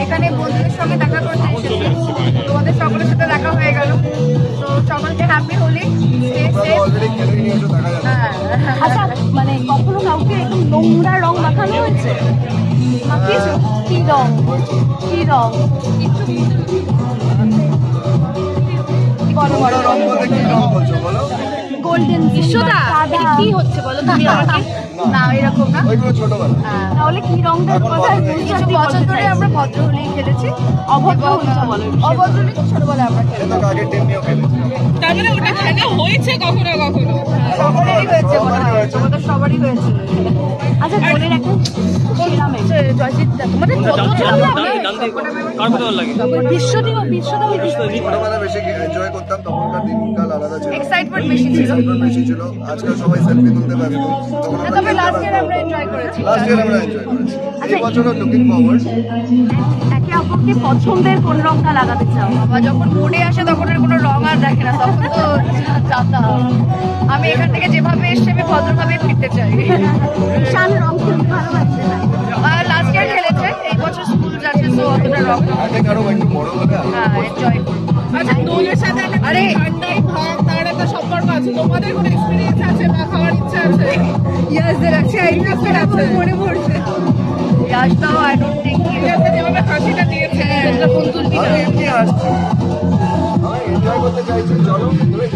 এখানে বন্ধুদের সঙ্গে দেখা করতে এসেছি, তোমাদের সকলের সাথে দেখা হয়ে গেল। তো সকলকে হ্যাপি হোলি, আচ্ছা মানে কখনো কাউকে একদম নোংরা রং মাখানো হয়েছে? মাখিয়েছো? কি রং? কি রং? বড় বড় রং গোল্ডেন বিশ্বদা এটা কি হচ্ছে বলো তুমি আমাকে? না এরকম না, তাহলে কি রংটার কথা কিছু বছর ধরে আমরা ভদ্র হোলি খেলেছি। অভদ্র হোলিটা বলো। অভদ্র হোলি তো ছোটবেলায় আমরা খেলেছি, তার মানে ওটা খেলা হয়েছে কখনো কখনো। সবারই হয়েছে মনে হয়, আমাদের সবারই হয়েছে। আচ্ছা গোলের একটা সেরা মেয়ে জয়জিৎ তোমাদের কত বিশ্বদেব ছোটবেলা বেশি এনজয় করতাম, তখনকার দিনকাল আলাদা ছিল, এক্সাইটমেন্ট বেশি ছিল। এক্সাইটমেন্ট বেশি ছিল। আজকাল সবাই সেলফি তুলতে ব্যস্ত, তখন আমরা তবে লাস্ট ইয়ার আমরা এনজয় করেছি। লাস্ট ইয়ার আমরা এনজয় করেছি। এই বছরও লুকিং ফরওয়ার্ড। একে অপরকে পছন্দের কোন রংটা লাগাতে চাও? বাবা যখন মুডে আসে তখন আর কোনো রং আর দেখে না, তখন তো যাতা। আমি এখান থেকে যেভাবে এসছি আমি ভদ্রভাবে ফিরতে চাই। ঈশান রং খেলতে ভালোবাসে না? লাস্ট ইয়ার খেলেছে, এই বছর স্কুল যাচ্ছে, তো অতটা রং আরো একটু বড় হলে এনজয় করবো। আচ্ছা দোলের সাথে একটা আরে ঠান্ডাই ভাব, তার একটা সম্পর্ক আছে। তোমাদের কোনো এক্সপিরিয়েন্স আছে বা খাওয়ার ইচ্ছা আছে? ইয়াসদের আছে, ইয়াসদের আছে মনে পড়ছে। ইয়াসদাও আই ডোন্ট থিঙ্ক ইয়াসদের যেভাবে হাসিটা দিয়েছে ফোন তুলবি না। আমি এমনি আসছি, আমি এনজয় করতে চাইছি, চলো তুমি